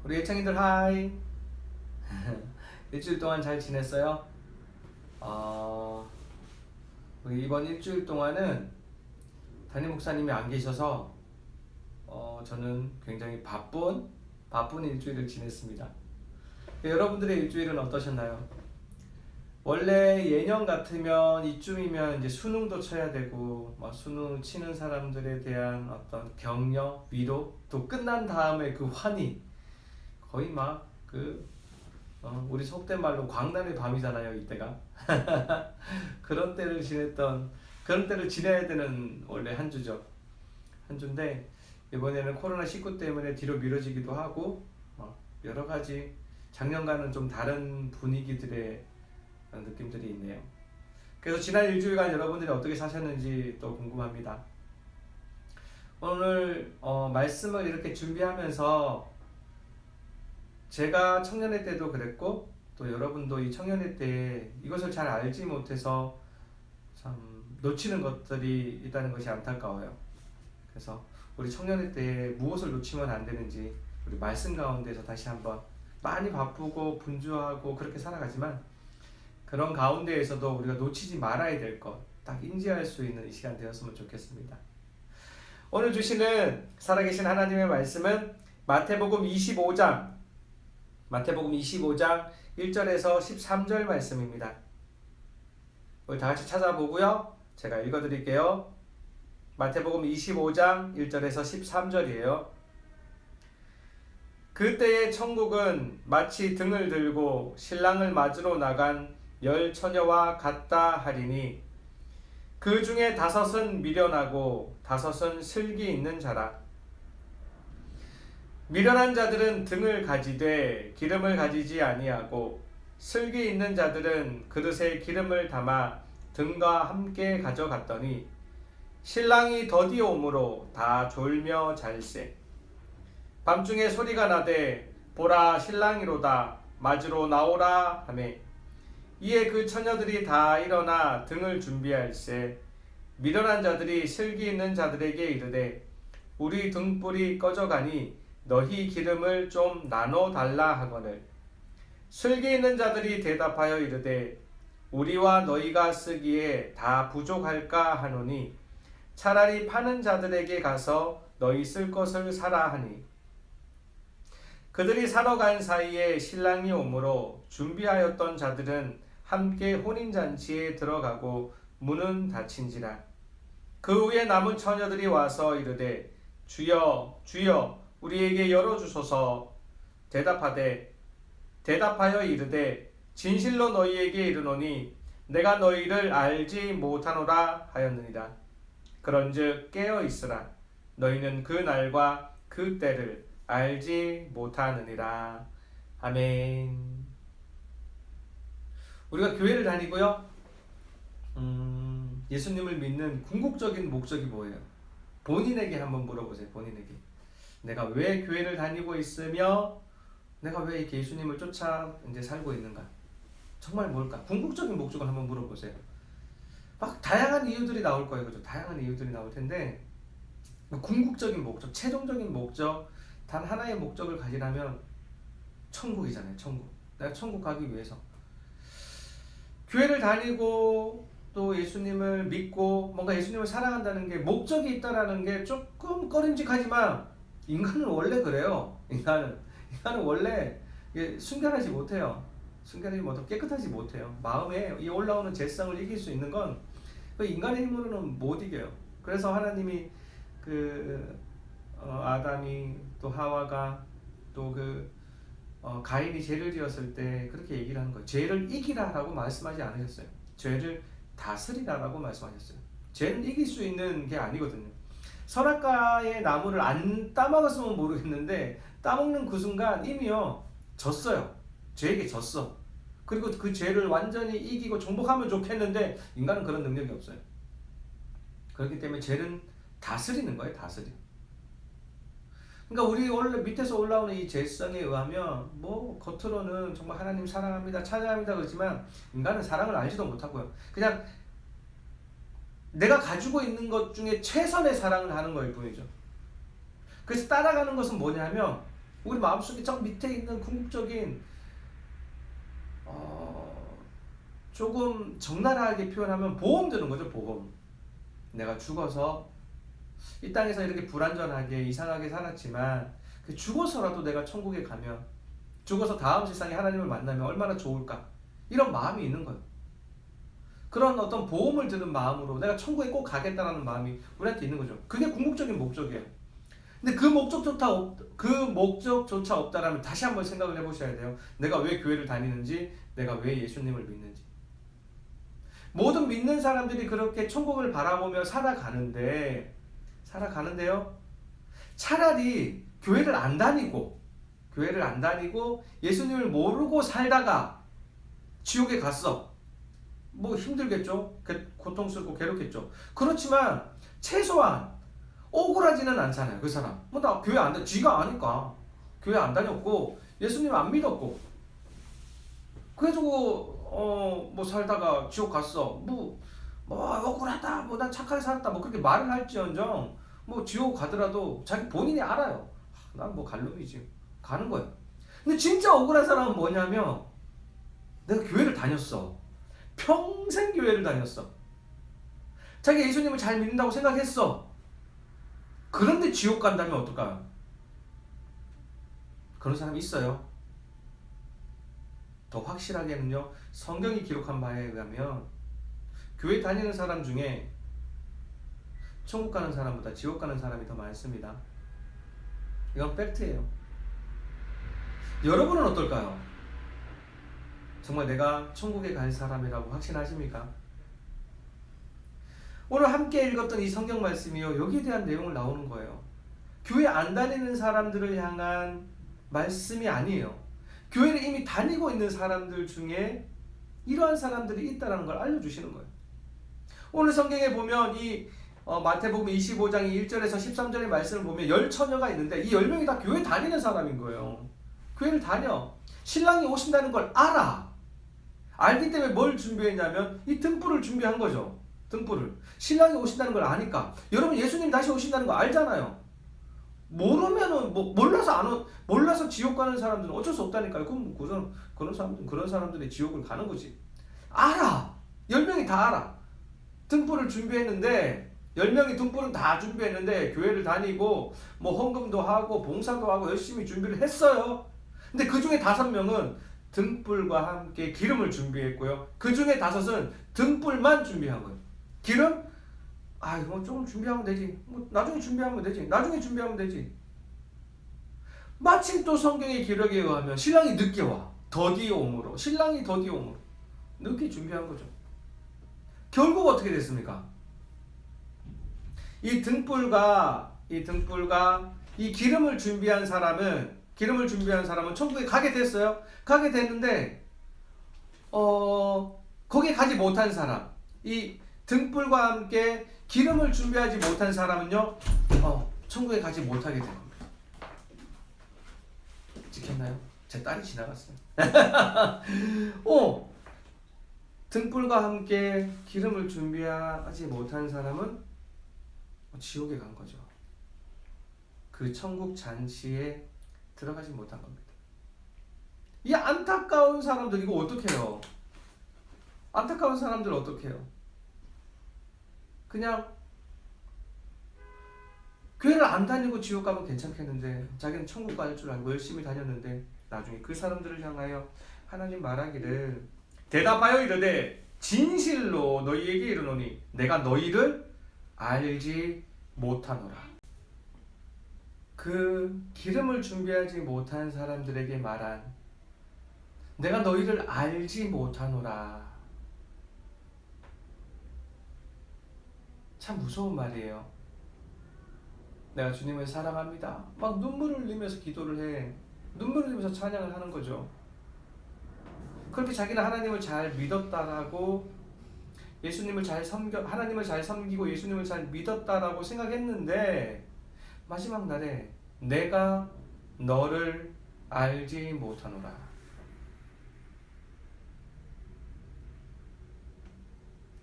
우리 애청이들 하이. 일주일 동안 잘 지냈어요? 우리 이번 일주일 동안은 담임 목사님이 안 계셔서 저는 굉장히 바쁜 일주일을 지냈습니다. 여러분들의 일주일은 어떠셨나요? 원래 예년 같으면 이쯤이면 이제 수능도 쳐야 되고 막 수능 치는 사람들에 대한 어떤 격려, 위로, 또 끝난 다음에 그 환희, 거의 우리 속된 말로 광란의 밤이잖아요, 이때가. 그런 때를 그런 때를 지내야 되는 원래 한 주죠. 한 주인데 이번에는 코로나19 때문에 뒤로 미뤄지기도 하고 여러 가지 작년과는 좀 다른 분위기들의 느낌들이 있네요. 그래서 지난 일주일간 여러분들이 어떻게 사셨는지 또 궁금합니다. 오늘 말씀을 이렇게 준비하면서 제가 청년회 때도 그랬고 또 여러분도 이 청년회 때 이것을 잘 알지 못해서 참 놓치는 것들이 있다는 것이 안타까워요. 그래서 우리 청년회 때 무엇을 놓치면 안 되는지 우리 말씀 가운데서 다시 한번 많이 바쁘고 분주하고 그렇게 살아가지만 그런 가운데에서도 우리가 놓치지 말아야 될 것 딱 인지할 수 있는 이 시간 되었으면 좋겠습니다. 오늘 주시는 살아계신 하나님의 말씀은 마태복음 25장 1절에서 13절 말씀입니다. 우리 다 같이 찾아보고요. 제가 읽어드릴게요. 마태복음 25장 1절에서 13절이에요. 그때의 천국은 마치 등을 들고 신랑을 맞으러 나간 10 처녀와 같다 하리니 그 중에 5은 미련하고 5은 슬기 있는 자라. 미련한 자들은 등을 가지되 기름을 가지지 아니하고 슬기 있는 자들은 그릇에 기름을 담아 등과 함께 가져갔더니 신랑이 더디 오므로 다 졸며 잘세. 밤중에 소리가 나되 보라 신랑이로다 맞으러 나오라 하매 이에 그 처녀들이 다 일어나 등을 준비할세. 미련한 자들이 슬기 있는 자들에게 이르되 우리 등불이 꺼져가니 너희 기름을 좀 나눠 달라 하거늘 슬기 있는 자들이 대답하여 이르되 우리와 너희가 쓰기에 다 부족할까 하노니 차라리 파는 자들에게 가서 너희 쓸 것을 사라 하니 그들이 사러 간 사이에 신랑이 오므로 준비하였던 자들은 함께 혼인잔치에 들어가고 문은 닫힌지라. 그 후에 남은 처녀들이 와서 이르되 주여 주여 우리에게 열어주소서. 대답하여 이르되 진실로 너희에게 이르노니 내가 너희를 알지 못하노라 하였느니라. 그런즉 깨어 있으라. 너희는 그 날과 그 때를 알지 못하느니라. 아멘. 우리가 교회를 다니고요. 예수님을 믿는 궁극적인 목적이 뭐예요? 본인에게 한번 물어보세요. 본인에게. 내가 왜 교회를 다니고 있으며 내가 왜 이렇게 예수님을 쫓아 이제 살고 있는가? 정말 뭘까? 궁극적인 목적을 한번 물어보세요. 막 다양한 이유들이 나올 거예요. 그죠? 다양한 이유들이 나올 텐데 궁극적인 목적, 최종적인 목적, 단 하나의 목적을 가지려면 천국이잖아요. 천국. 내가 천국 가기 위해서 교회를 다니고 또 예수님을 믿고 뭔가 예수님을 사랑한다는 게 목적이 있다라는 게 조금 꺼림직하지만 인간은 원래 그래요. 인간은 원래 순결하지 못해요. 순결하지 못하고 깨끗하지 못해요. 마음에 이 올라오는 죄성을 이길 수 있는 건 인간의 힘으로는 못 이겨요. 그래서 하나님이 아담이 또 하와가 또 가인이 죄를 지었을 때 그렇게 얘기를 하는 거예요. 죄를 이기라라고 말씀하지 않으셨어요. 죄를 다스리라라고 말씀하셨어요. 죄는 이길 수 있는 게 아니거든요. 선악과의 나무를 안 따먹었으면 모르겠는데 따먹는 그 순간 이미요 졌어요. 죄에게 졌어. 그리고 그 죄를 완전히 이기고 정복하면 좋겠는데 인간은 그런 능력이 없어요. 그렇기 때문에 죄는 다스리는 거예요. 다스리. 그러니까 우리 원래 밑에서 올라오는 이 죄성에 의하면 뭐 겉으로는 정말 하나님 사랑합니다, 찬양합니다 그렇지만 인간은 사랑을 알지도 못하고요. 그냥 내가 가지고 있는 것 중에 최선의 사랑을 하는 거일 뿐이죠. 그래서 따라가는 것은 뭐냐면 우리 마음속에 저 밑에 있는 궁극적인 조금 적나라하게 표현하면 보험 드는 거죠. 보험. 내가 죽어서 이 땅에서 이렇게 불완전하게 이상하게 살았지만 죽어서라도 내가 천국에 가면, 죽어서 다음 세상에 하나님을 만나면 얼마나 좋을까, 이런 마음이 있는 거예요. 그런 어떤 보험을 드는 마음으로 내가 천국에 꼭 가겠다라는 마음이 우리한테 있는 거죠. 그게 궁극적인 목적이에요. 근데 그 목적조차 없다라면 다시 한번 생각을 해보셔야 돼요. 내가 왜 교회를 다니는지, 내가 왜 예수님을 믿는지. 모든 믿는 사람들이 그렇게 천국을 바라보며 살아가는데요. 차라리 교회를 안 다니고 예수님을 모르고 살다가 지옥에 갔어. 뭐 힘들겠죠. 고통스럽고 괴롭겠죠. 그렇지만 최소한 억울하지는 않잖아요. 그 사람. 뭐 나 교회 안 다니, 쥐가 아니까 교회 안 다녔고 예수님 안 믿었고 그래가지고 뭐 살다가 지옥 갔어. 뭐 억울하다. 뭐 난 착하게 살았다. 뭐 그렇게 말을 할지언정 뭐 지옥 가더라도 자기 본인이 알아요. 난 뭐 갈 놈이지. 가는 거예요. 근데 진짜 억울한 사람은 뭐냐면 내가 교회를 다녔어. 평생 교회를 다녔어. 자기 예수님을 잘 믿는다고 생각했어. 그런데 지옥 간다면 어떨까요? 그런 사람이 있어요. 더 확실하게는요, 성경이 기록한 바에 의하면 교회 다니는 사람 중에 천국 가는 사람보다 지옥 가는 사람이 더 많습니다. 이건 팩트예요. 여러분은 어떨까요? 정말 내가 천국에 갈 사람이라고 확신하십니까? 오늘 함께 읽었던 이 성경 말씀이요, 여기에 대한 내용을 나오는 거예요. 교회 안 다니는 사람들을 향한 말씀이 아니에요. 교회를 이미 다니고 있는 사람들 중에 이러한 사람들이 있다는 걸 알려주시는 거예요. 오늘 성경에 보면 이 마태복음 25장 1절에서 13절의 말씀을 보면 10처녀가 있는데 이 10명이 다 교회 다니는 사람인 거예요. 교회를 다녀. 신랑이 오신다는 걸 알아. 알기 때문에 뭘 준비했냐면 이 등불을 준비한 거죠. 등불을. 신랑이 오신다는 걸 아니까. 여러분 예수님 다시 오신다는 거 알잖아요. 모르면은 몰라서 지옥 가는 사람들은 어쩔 수 없다니까요. 그런 사람들이 지옥을 가는 거지. 알아. 10명이 다 알아. 등불을 준비했는데 10명이 등불은 다 준비했는데 교회를 다니고 뭐 헌금도 하고 봉사도 하고 열심히 준비를 했어요. 근데 그 중에 5명은 등불과 함께 기름을 준비했고요. 그 중에 5은 등불만 준비한 거예요. 기름? 이거 조금 준비하면 되지. 뭐 나중에 준비하면 되지. 마침 또 성경의 기록에 의하면 신랑이 늦게 와. 신랑이 더디에 오므로 늦게 준비한 거죠. 결국 어떻게 됐습니까? 이 등불과 이 기름을 준비한 사람은 천국에 가게 됐어요. 가게 됐는데 거기에 가지 못한 사람, 이 등불과 함께 기름을 준비하지 못한 사람은요, 천국에 가지 못하게 된 겁니다. 지켰나요? 제 딸이 지나갔어요. 등불과 함께 기름을 준비하지 못한 사람은 지옥에 간 거죠. 그 천국 잔치에 들어가지 못한 겁니다. 이 안타까운 사람들, 이거 어떡해요? 안타까운 사람들 어떡해요? 그냥 교회를 안 다니고 지옥 가면 괜찮겠는데 자기는 천국 갈 줄 알고 열심히 다녔는데 나중에 그 사람들을 향하여 하나님 말하기를 대답하여 이르되 진실로 너희에게 이르노니 내가 너희를 알지 못하노라. 그 기름을 준비하지 못한 사람들에게 말한 내가 너희를 알지 못하노라. 참 무서운 말이에요. 내가 주님을 사랑합니다. 막 눈물을 흘리면서 기도를 해. 눈물을 흘리면서 찬양을 하는 거죠. 그렇게 자기는 하나님을 잘 믿었다라고 하나님을 잘 섬기고 예수님을 잘 믿었다라고 생각했는데 마지막 날에 내가 너를 알지 못하노라.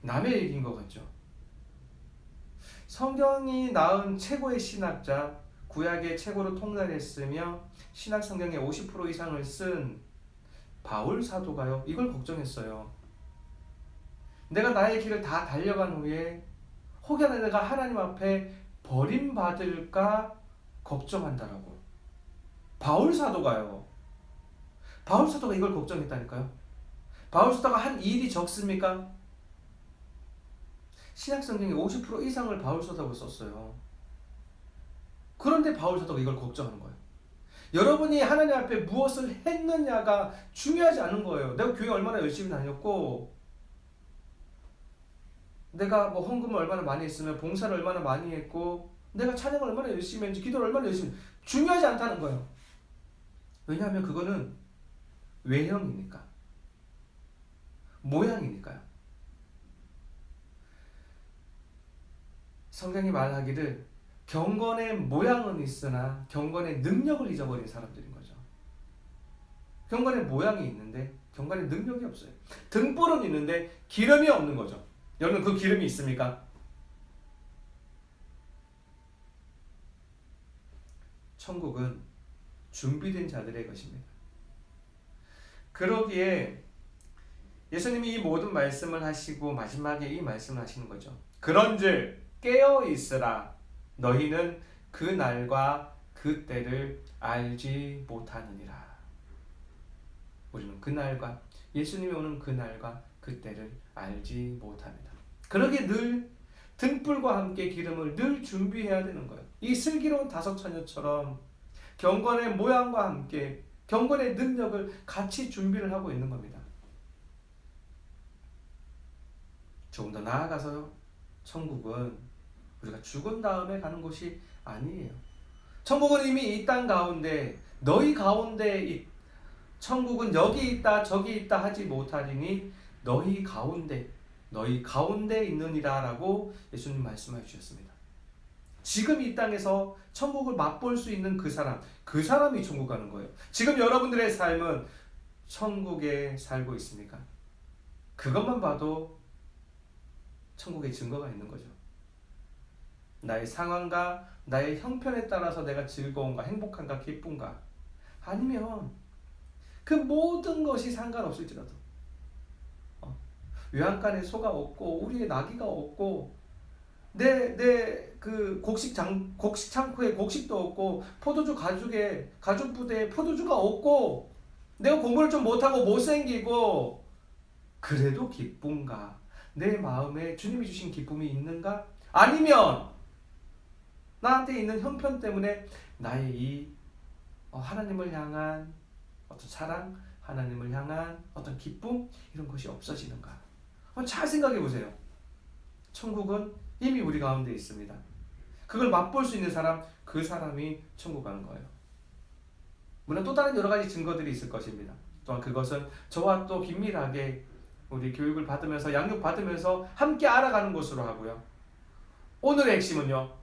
남의 얘기인 것 같죠. 성경이 낳은 최고의 신학자 구약의 최고로 통달했으며 신약 성경의 50% 이상을 쓴 바울 사도가요, 이걸 걱정했어요. 내가 나의 길을 다 달려간 후에 혹여나 내가 하나님 앞에 버림받을까 걱정한다라고. 바울 사도가요. 바울 사도가 이걸 걱정했다니까요. 바울 사도가 한 일이 적습니까? 신약 성경의 50% 이상을 바울 사도가 썼어요. 그런데 바울 사도가 이걸 걱정하는 거예요. 여러분이 하나님 앞에 무엇을 했느냐가 중요하지 않은 거예요. 내가 교회 얼마나 열심히 다녔고, 내가 뭐 헌금을 얼마나 많이 했으면 봉사를 얼마나 많이 했고, 내가 찬양을 얼마나 열심히 했는지, 기도를 얼마나 열심히 했는지 중요하지 않다는 거예요. 왜냐하면 그거는 외형이니까, 모양이니까요. 성경이 말하기를 경건의 모양은 있으나 경건의 능력을 잊어버린 사람들인 거죠. 경건의 모양이 있는데 경건의 능력이 없어요. 등불은 있는데 기름이 없는 거죠. 여러분, 그 기름이 있습니까? 천국은 준비된 자들의 것입니다. 그러기에 예수님이 이 모든 말씀을 하시고 마지막에 이 말씀을 하시는 거죠. 그런즉 깨어 있으라. 너희는 그 날과 그 때를 알지 못하느니라. 우리는 그 날과, 예수님이 오는 그 날과 그 때를 알지 못합니다. 그러기에 늘 등불과 함께 기름을 늘 준비해야 되는 거예요. 이 슬기로운 다섯 처녀처럼 경건의 모양과 함께 경건의 능력을 같이 준비를 하고 있는 겁니다. 조금 더 나아가서요, 천국은 우리가 죽은 다음에 가는 곳이 아니에요. 천국은 이미 이 땅 가운데, 너희 가운데, 천국은 여기 있다 저기 있다 하지 못하리니 너희 가운데 있느니라 라고 예수님 말씀해 주셨습니다. 지금 이 땅에서 천국을 맛볼 수 있는 그 사람이 천국 가는 거예요. 지금 여러분들의 삶은 천국에 살고 있습니까? 그것만 봐도 천국의 증거가 있는 거죠. 나의 상황과 나의 형편에 따라서 내가 즐거운가, 행복한가, 기쁜가, 아니면 그 모든 것이 상관없을지라도 외양간에 소가 없고 우리의 나귀가 없고 내 그 곡식 창고에 곡식도 없고 포도주 가죽 부대에 포도주가 없고 내가 공부를 좀 못하고 못생기고 그래도 기쁜가? 내 마음에 주님이 주신 기쁨이 있는가? 아니면 나한테 있는 형편 때문에 나의 이 하나님을 향한 어떤 사랑, 하나님을 향한 어떤 기쁨, 이런 것이 없어지는가? 잘 생각해 보세요. 천국은 이미 우리 가운데 있습니다. 그걸 맛볼 수 있는 사람, 그 사람이 천국 가는 거예요. 물론 또 다른 여러 가지 증거들이 있을 것입니다. 또한 그것은 저와 또 긴밀하게 우리 교육을 받으면서 양육 받으면서 함께 알아가는 것으로 하고요. 오늘의 핵심은요,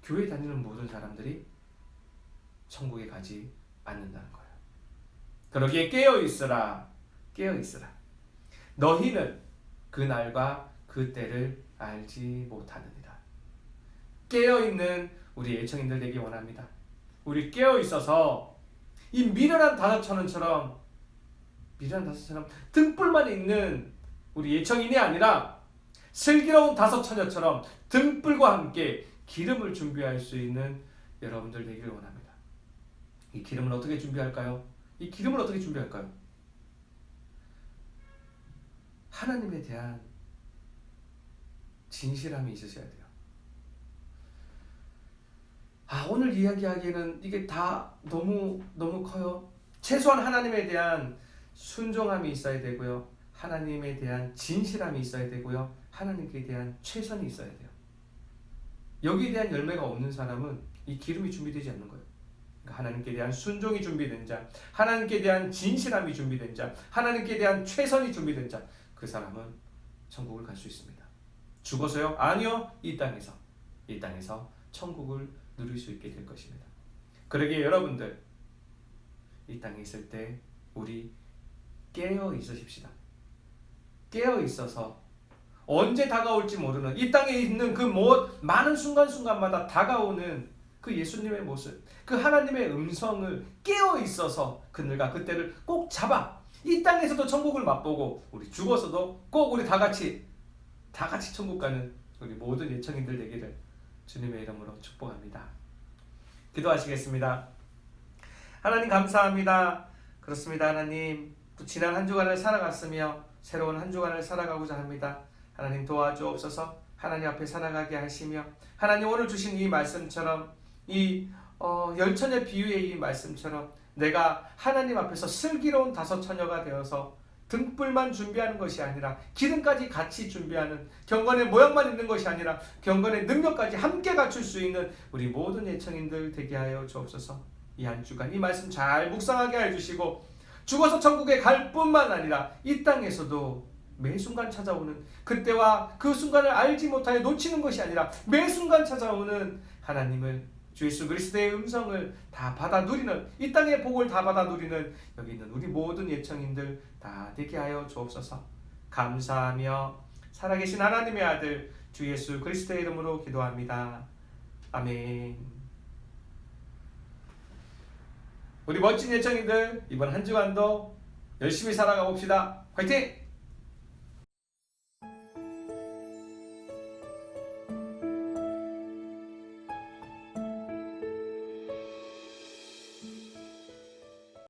교회 다니는 모든 사람들이 천국에 가지 않는다는 거예요. 그러기에 깨어있으라. 너희는 그 날과 그 때를 알지 못하느니라. 깨어있는 우리 애청인들 되기 원합니다. 우리 깨어있어서 이 미련한 다섯 처녀처럼 등불만 있는 우리 애청인이 아니라 슬기로운 다섯 처녀처럼 등불과 함께 기름을 준비할 수 있는 여러분들 되기를 원합니다. 이 기름을 어떻게 준비할까요? 하나님에 대한 진실함이 있으셔야 돼요. 오늘 이야기하기에는 이게 다 너무 커요. 최소한 하나님에 대한 순종함이 있어야 되고요. 하나님에 대한 진실함이 있어야 되고요. 하나님께 대한 최선이 있어야 돼요. 여기에 대한 열매가 없는 사람은 이 기름이 준비되지 않는 거예요. 그러니까 하나님께 대한 순종이 준비된 자, 하나님께 대한 진실함이 준비된 자, 하나님께 대한 최선이 준비된 자, 그 사람은 천국을 갈 수 있습니다. 죽어서요? 아니요. 이 땅에서 천국을 누릴 수 있게 될 것입니다. 그러기에 여러분들, 이 땅에 있을 때 우리 깨어 있으십시다. 깨어 있어서 언제 다가올지 모르는 이 땅에 있는 그 많은 순간순간마다 다가오는 그 예수님의 모습, 그 하나님의 음성을 깨어 있어서 그늘과 그때를 꼭 잡아 이 땅에서도 천국을 맛보고 우리 죽어서도 꼭 우리 다 같이 천국 가는 우리 모든 예청인들 되기를 주님의 이름으로 축복합니다. 기도하시겠습니다. 하나님 감사합니다. 그렇습니다. 하나님, 또 지난 한 주간을 살아갔으며 새로운 한 주간을 살아가고자 합니다. 하나님 도와주옵소서. 하나님 앞에 살아가게 하시며 하나님 오늘 주신 이 말씀처럼 이 열천의 비유의 이 말씀처럼 내가 하나님 앞에서 슬기로운 다섯 처녀가 되어서 등불만 준비하는 것이 아니라 기름까지 같이 준비하는, 경건의 모양만 있는 것이 아니라 경건의 능력까지 함께 갖출 수 있는 우리 모든 예청인들 되게 하여 주옵소서. 이 한 주간 이 말씀 잘 묵상하게 해주시고 죽어서 천국에 갈 뿐만 아니라 이 땅에서도 매 순간 찾아오는 그때와 그 순간을 알지 못하여 놓치는 것이 아니라 매 순간 찾아오는 하나님을, 주 예수 그리스도의 음성을 다 받아 누리는, 이 땅의 복을 다 받아 누리는 여기 있는 우리 모든 예청인들 다 되게 하여 주옵소서. 감사하며 살아계신 하나님의 아들 주 예수 그리스도의 이름으로 기도합니다. 아멘. 우리 멋진 예청인들 이번 한 주간도 열심히 살아가 봅시다. 화이팅!